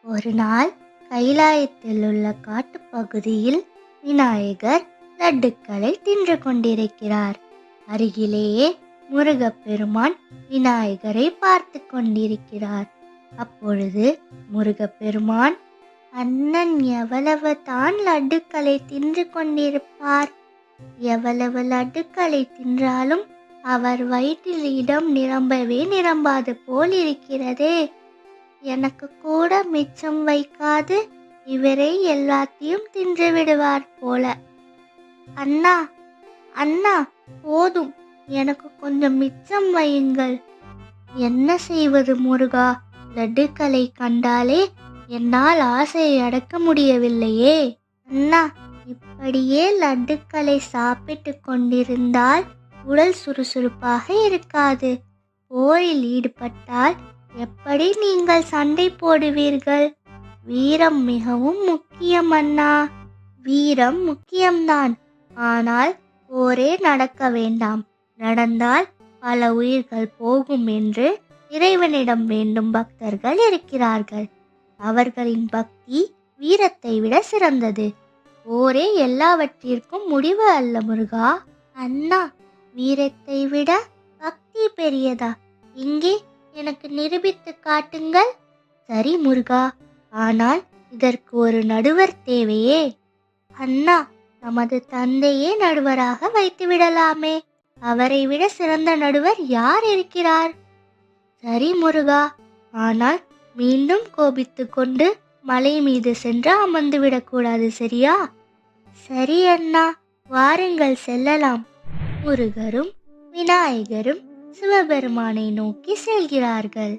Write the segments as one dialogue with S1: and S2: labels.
S1: ஒரு நாள் கைலாயத்தில் உள்ள காட்டுப்பகுதியில் விநாயகர் லட்டுக்களை தின்று கொண்டிருக்கிறார். அருகிலேயே முருகப்பெருமான் விநாயகரை பார்த்து கொண்டிருக்கிறார். அப்பொழுது முருகப்பெருமான், அண்ணன் எவ்வளவு தான் லட்டுக்களை தின்று கொண்டிருப்பார்? எவ்வளவு லட்டுக்களை தின்றாலும் அவர் வயிற்றில் இடம் நிரம்பவே நிரம்பாது போல் இருக்கிறதே. எனக்கு கூட மிச்சம் வைக்காது இவரே எல்லாத்தையும் தின்று விடுவார் போல. அண்ணா அண்ணா, போதும், எனக்கு கொஞ்சம் மிச்சம் வையுங்கள். என்ன செய்வது முருகா, லட்டுக்களை கண்டாலே என்னால் ஆசையை அடக்க முடியவில்லையே. அண்ணா, இப்படியே லட்டுக்களை சாப்பிட்டு கொண்டிருந்தால் உடல் சுறுசுறுப்பாக இருக்காது. போரில் ஈடுபட்டால் எப்படி நீங்கள் சண்டை போடுவீர்கள்? வீரம் மிகவும் முக்கியம் அண்ணா. வீரம் முக்கியம்தான், ஆனால் போரே நடக்க வேண்டாம். நடந்தால் பல உயிர்கள் போகும் என்று இறைவனிடம் வேண்டும் பக்தர்கள் இருக்கிறார்கள். அவர்களின் பக்தி வீரத்தை விட சிறந்தது. போரே எல்லாவற்றிற்கும் முடிவு அல்ல முருகா. அண்ணா, வீரத்தை விட பக்தி பெரியதா? இங்கே எனக்கு நிரூபித்து காட்டுங்கள். சரி முருகா, ஆனால் இதற்கு ஒரு நடுவர் தேவையே. அண்ணா, நமது தந்தையே நடுவராக வைத்து விடலாமே. அவரை விட சிறந்த நடுவர் யார் இருக்கிறார்? சரி முருகா, ஆனால் மீண்டும் கோபித்து கொண்டு மலை மீது சென்று அமர்ந்து விடக்கூடாது, சரியா? சரி அண்ணா, வாருங்கள் செல்லலாம். முருகரும் விநாயகரும் சிவபெருமானை நோக்கி செல்கிறார்கள்.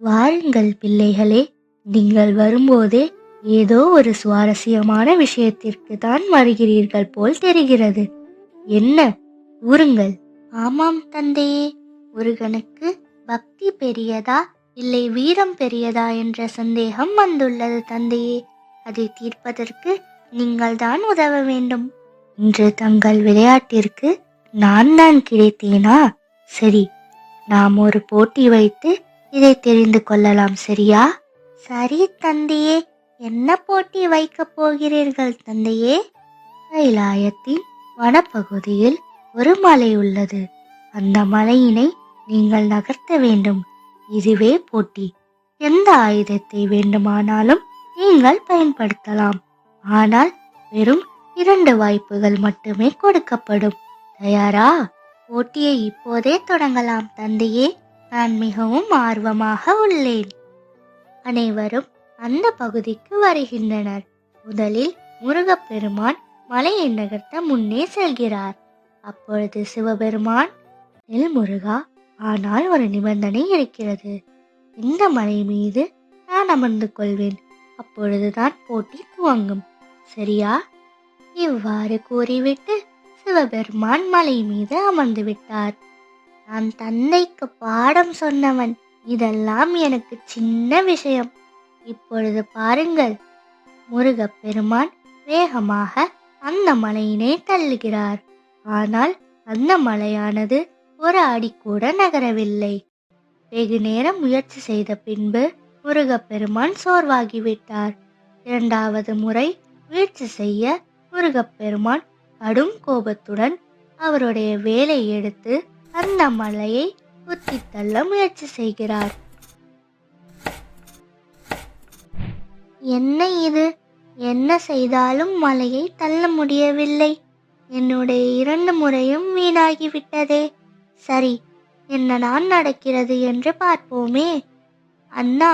S1: வாருங்கள் பிள்ளைகளே, நீங்கள் வரும்போதே ஏதோ ஒரு சுவாரஸ்யமான விஷயத்திற்கு தான் வருகிறீர்கள் போல் தெரிகிறது. என்ன, கூறுங்கள். ஆமாம் தந்தையே, முருகனுக்கு பக்தி பெரியதா இல்லை வீரம் பெரியதா என்ற சந்தேகம் வந்துள்ளது தந்தையே. அதை தீர்ப்பதற்கு நீங்கள் தான் உதவ வேண்டும். இன்று தங்கள் விளையாட்டிற்கு நான் தான் கிடைத்தேனா? சரி, நாம் ஒரு போட்டி வைத்து இதை தெரிந்து கொள்ளலாம், சரியா? சரி தந்தையே, என்ன போட்டி வைக்கப் போகிறீர்கள் தந்தையே? கைலாயத்தின் வனப்பகுதியில் ஒரு மலை உள்ளது. அந்த மலையினை நீங்கள் நகர்த்த வேண்டும். இதுவே போட்டி. எந்த ஆயுதத்தை வேண்டுமானாலும் நீங்கள் பயன்படுத்தலாம். ஆனால் வெறும் 2 வாய்ப்புகள் மட்டுமே கொடுக்கப்படும். தயாரா? போட்டியை இப்போதே தொடங்கலாம் தந்தையே. நான் மிகவும் ஆர்வமாக உள்ளேன். அனைவரும் அந்த பகுதிக்கு வருகின்றனர். முதலில் முருகப்பெருமான் மலையை நகர்த்த முன்னே செல்கிறார். அப்பொழுது சிவபெருமான், முருகா, ஆனால் ஒரு நிபந்தனை இருக்கிறது. இந்த மலை மீது நான் அமர்ந்து கொள்வேன். அப்பொழுதுதான் போட்டி துவங்கும், சரியா? இவ்வாறு கூறிவிட்டு சிவபெருமான் மலை மீது அமர்ந்து விட்டார். நான் தந்தைக்கு பாடம் சொன்னவன், இதெல்லாம் எனக்கு சின்ன விஷயம். இப்பொழுது பாருங்கள். முருகப்பெருமான் வேகமாக அந்த மலையினை தள்ளுகிறார். ஆனால் அந்த மலையானது ஒரு அடி கூட நகரவில்லை. வெகு நேரம் முயற்சி செய்த பின்பு முருகப்பெருமான் சோர்வாகிவிட்டார். 2வது முறை முயற்சி செய்ய முருகப்பெருமான் கடும் கோபத்துடன் அவருடைய வேலை எடுத்து அந்த மலையை குத்தி தள்ள முயற்சி செய்கிறார். என்ன இது? என்ன செய்தாலும் மலையை தள்ள முடியவில்லை. என்னுடைய 2 முறையும் வீணாகிவிட்டதே. சரி, என்னதான் நடக்கிறது என்று பார்ப்போமே. அண்ணா,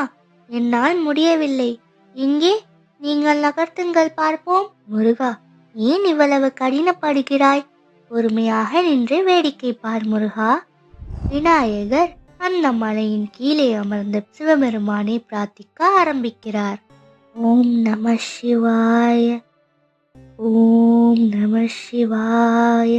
S1: என்னால் முடியவில்லை. இங்கே நீங்கள் நகர்த்துங்கள் பார்ப்போம். முருகா, ஏன் இவ்வளவு கடினப்படுகிறாய்? பொறுமையாக நின்று வேடிக்கை பார் முருகா. விநாயகர் அந்த மலையின் கீழே அமர்ந்து சிவபெருமானை பிரார்த்திக்க ஆரம்பிக்கிறார். ஓம் நம சிவாய, ஓம் நம சிவாய.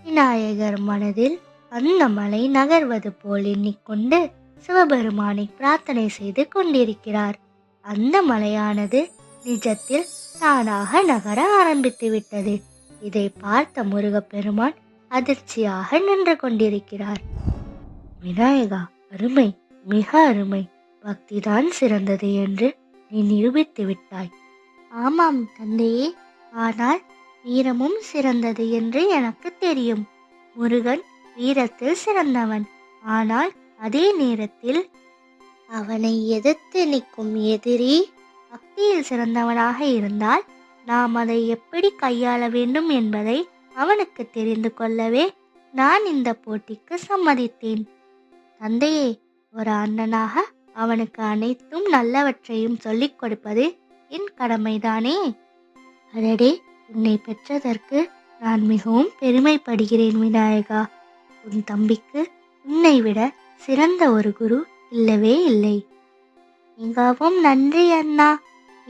S1: விநாயகர் மனதில் அந்த மலை நகர்வது போல் எண்ணிக்கொண்டு சிவபெருமானை பிரார்த்தனை செய்து கொண்டிருக்கிறார். அந்த மலையானது நிஜத்தில் தானாக நகர ஆரம்பித்து விட்டது. இதை பார்த்த முருகப்பெருமான் அதிர்ச்சியாக நின்று கொண்டிருக்கிறார். விநாயகா, அருமை, மிக அருமை. பக்திதான் சிறந்தது என்று நீ நிரூபித்து விட்டாய். ஆமாம் தந்தையே, ஆனால் வீரமும் சிறந்தது என்று எனக்கு தெரியும். முருகன் வீரத்தில் சிறந்தவன். ஆனால் அதே நேரத்தில் அவனை எதிர்த்து நிற்கும் எதிரி பக்தியில் சிறந்தவனாக இருந்தால் நாம் அதை எப்படி கையாள வேண்டும் என்பதை அவனுக்கு தெரிந்து கொள்ளவே நான் இந்த போட்டிக்கு சம்மதித்தேன். தந்தையே, ஒரு அண்ணனாக அவனுக்கு அனைத்தும் நல்லவற்றையும் சொல்லிக் கொடுப்பது என் கடமைதானே. அடடே, உன்னை பெற்றதற்கு நான் மிகவும் பெருமைப்படுகிறேன் விநாயகா. உன் தம்பிக்கு உன்னை விட சிறந்த ஒரு குரு இல்லவே இல்லை. மிகவும் நன்றி அண்ணா.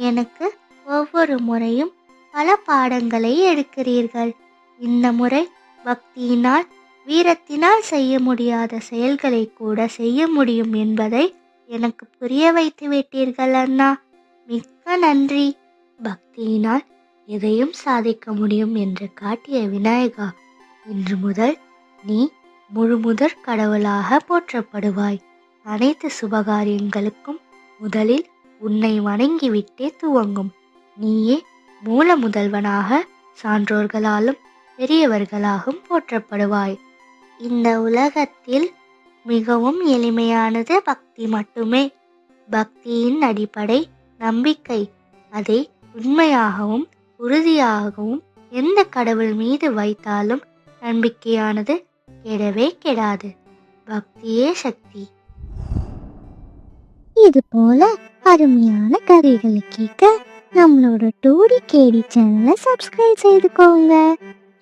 S1: எனக்கு ஒவ்வொரு முறையும் பல பாடங்களை எடுக்கிறீர்கள். இந்த முறை பக்தியினால் வீரத்தினால் செய்ய முடியாத செயல்களை கூட செய்ய முடியும் என்பதை எனக்கு புரிய வைத்து விட்டீர்கள் அண்ணா. மிக்க நன்றி. பக்தியினால் எதையும் சாதிக்க முடியும் என்று காட்டிய விநாயகா, இன்று முதல் நீ முழுமுதற் கடவுளாக போற்றப்படுவாய். அனைத்து சுபகாரியங்களுக்கும் முதலில் உன்னை வணங்கிவிட்டே துவங்கும். நீயே மூல முதல்வனாக சான்றோர்களாலும் பெரியவர்களாகவும் போற்றப்படுவாய். இந்த உலகத்தில் மிகவும் எளிமையானது பக்தி மட்டுமே. பக்தியின் அடிப்படை நம்பிக்கை. அதை உண்மையாகவும் உறுதியாகவும் எந்த கடவுள் மீது வைத்தாலும் நம்பிக்கையானது கெடவே கெடாது. பக்தியே சக்தி.
S2: இது போல அருமையான கதைகளை கேட்க நம்மளோட 2D KD சேனலை சப்ஸ்கிரைப் செய்துக்கோங்க.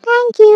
S2: தேங்க்யூ.